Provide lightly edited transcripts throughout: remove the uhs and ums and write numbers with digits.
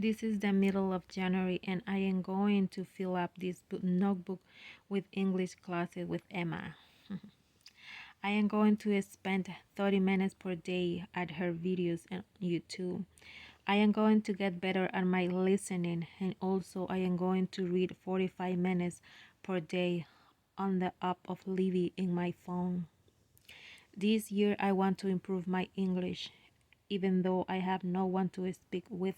This is the middle of January, and I am going to fill up this notebook with English classes with Emma. I am going to spend 30 minutes per day at her videos on YouTube. I am going to get better at my listening, and also I am going to read 45 minutes per day on the app of Livy in my phone. This year I want to improve my English, even though I have no one to speak with.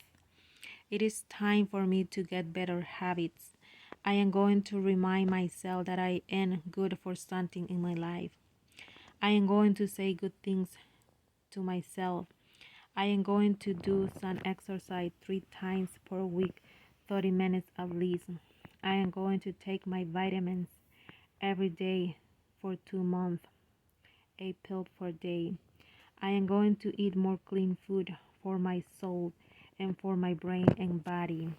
It is time for me to get better habits. I am going to remind myself that I am good for something in my life. I am going to say good things to myself. I am going to do some exercise 3 times per week, 30 minutes at least. I am going to take my vitamins every day for 2 months, a pill per day. I am going to eat more clean food for my soul and for my brain and body.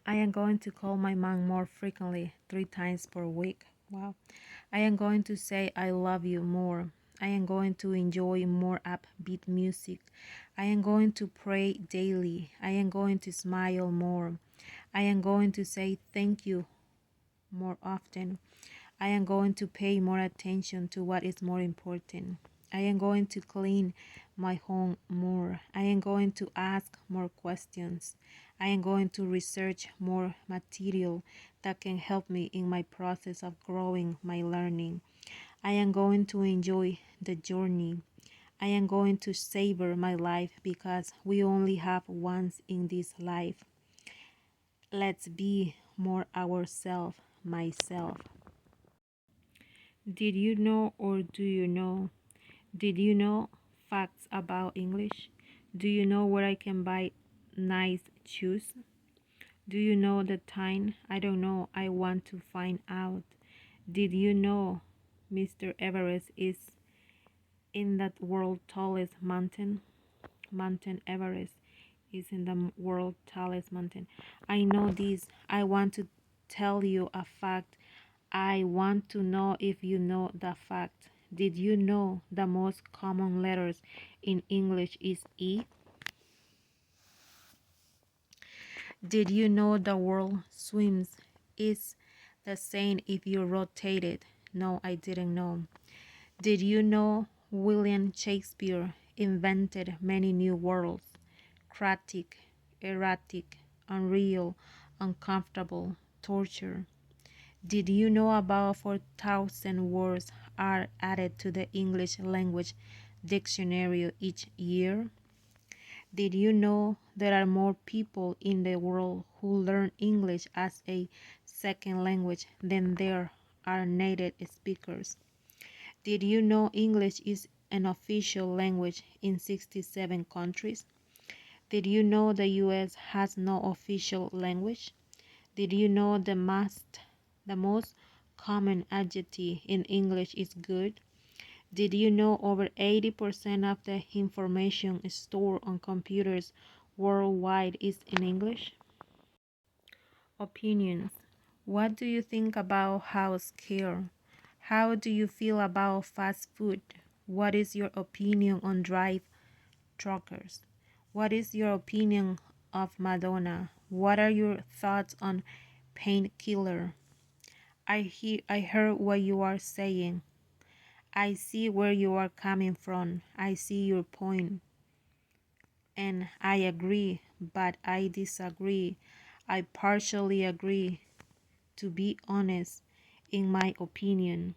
I am going to call my mom more frequently, 3 times per week. Wow. I am going to say I love you more. I am going to enjoy more upbeat music. I am going to pray daily. I am going to smile more. I am going to say thank you more often. I am going to pay more attention to what is more important. I am going to clean my home more. I am going to ask more questions. I am going to research more material that can help me in my process of growing my learning. I am going to enjoy the journey. I am going to savor my life because we only have once in this life. Let's be more ourselves, myself. Did you know or do you know? Did you know facts about English? Do you know where I can buy nice shoes? Do you know the time? I don't know. I want to find out. Did you know Mr. Everest is in that world tallest mountain? Mountain Everest is in the world tallest mountain. I know this. I want to tell you a fact. I want to know if you know the fact. Did you know the most common letters in English is E? Did you know the world swims is the same if you rotate it? No, I didn't know. Did you know William Shakespeare invented many new words? Cratic, erratic, unreal, uncomfortable, torture. Did you know about 4,000 words are added to the English language dictionary each year? Did you know there are more people in the world who learn English as a second language than there are native speakers? Did you know English is an official language in 67 countries? Did you know the US has no official language? Did you know the most common adjective in English is good? Did you know over 80% of the information stored on computers worldwide is in English? Opinions. What do you think about house care? How do you feel about fast food? What is your opinion on drive truckers? What is your opinion of Madonna? What are your thoughts on painkiller? I heard what you are saying. I see where you are coming from. I see your point. And I agree, but I disagree. I partially agree, to be honest, in my opinion.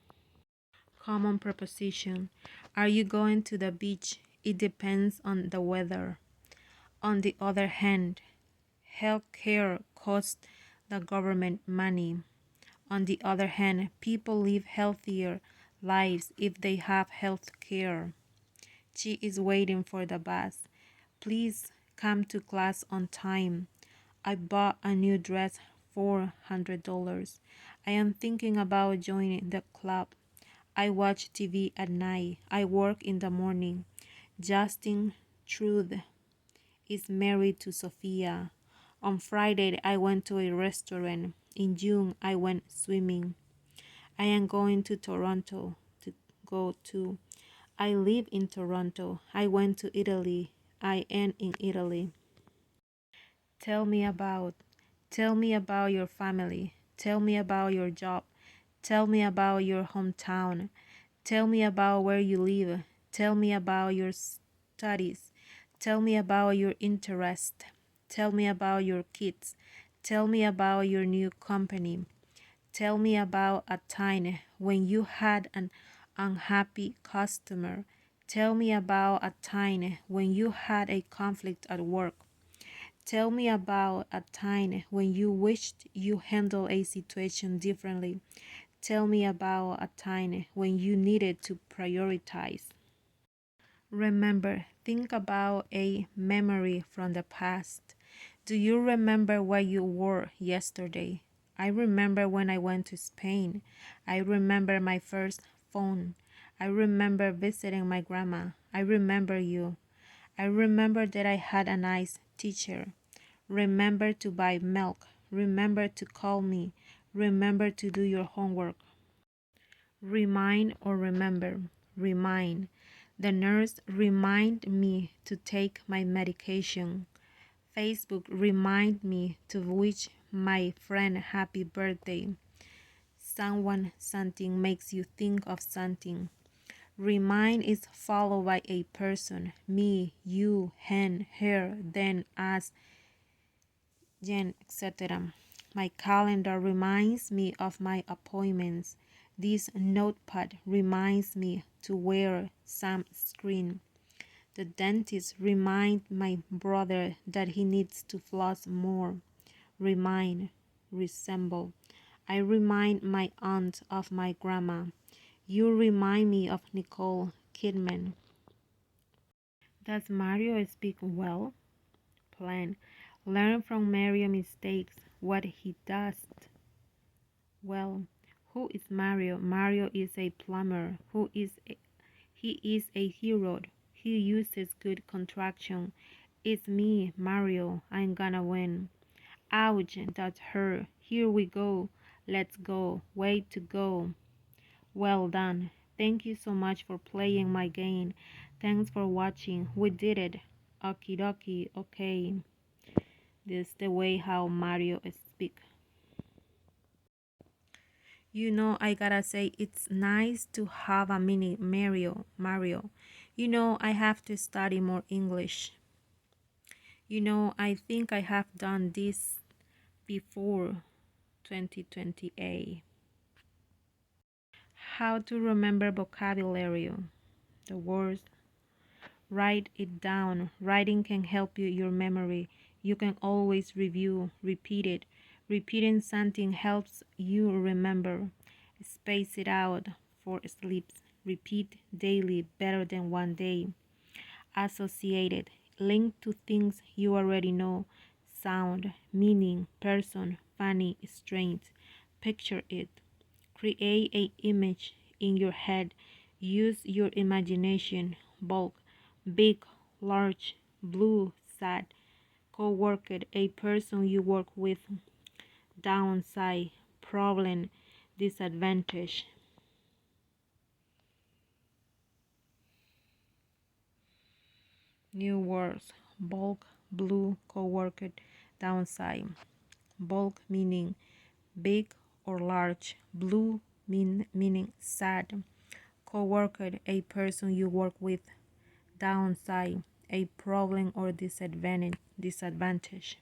Common preposition. Are you going to the beach? It depends on the weather. On the other hand, health care costs the government money. On the other hand, people live healthier lives if they have health care. She is waiting for the bus. Please come to class on time. I bought a new dress for $100. I am thinking about joining the club. I watch TV at night. I work in the morning. Justin Trude is married to Sophia. On Friday, I went to a restaurant. In June, I went swimming. I am going to Toronto to go to. I live in Toronto. I went to Italy. I am in Italy. Tell me about. Tell me about your family. Tell me about your job. Tell me about your hometown. Tell me about where you live. Tell me about your studies. Tell me about your interest. Tell me about your kids. Tell me about your new company. Tell me about a time when you had an unhappy customer. Tell me about a time when you had a conflict at work. Tell me about a time when you wished you handled a situation differently. Tell me about a time when you needed to prioritize. Remember, think about a memory from the past. Do you remember where you were yesterday? I remember when I went to Spain. I remember my first phone. I remember visiting my grandma. I remember you. I remember that I had a nice teacher. Remember to buy milk. Remember to call me. Remember to do your homework. Remind or remember. Remind. The nurse remind me to take my medication. Facebook remind me to wish my friend happy birthday. Someone, something makes you think of something. Remind is followed by a person. Me, you, him, her, then, us, Jen, etc. My calendar reminds me of my appointments. This notepad reminds me to wear sunscreen. The dentist reminds my brother that he needs to floss more. Remind, resemble. I remind my aunt of my grandma. You remind me of Nicole Kidman. Does Mario speak well? Plan. Learn from Mario's mistakes, what he does well. Who is Mario? Mario is a plumber. He is a hero. He uses good contraction. It's me, Mario. I'm gonna win. Ouch, that hurt. Here we go. Let's go. Way to go. Well done. Thank you so much for playing my game. Thanks for watching. We did it. Okie dokie. Okay. This is the way how Mario speak. You know, I gotta say, it's nice to have a mini Mario. You know, I have to study more English. You know, I think I have done this before 2028. How to remember vocabulary. The words. Write it down. Writing can help your memory. You can always review, repeat it. Repeating something helps you remember. Space it out for sleeps. Repeat daily better than one day. Associated. Link to things you already know. Sound, meaning, person, funny, strange. Picture it. Create an image in your head. Use your imagination. Bulk, big, large, blue, sad. Co-worker, a person you work with. Downside, problem, disadvantage. New words. Bulk, blue, co-worker, downside. Bulk meaning big or large. Blue meaning sad. Co-worker, a person you work with. Downside, a problem or disadvantage.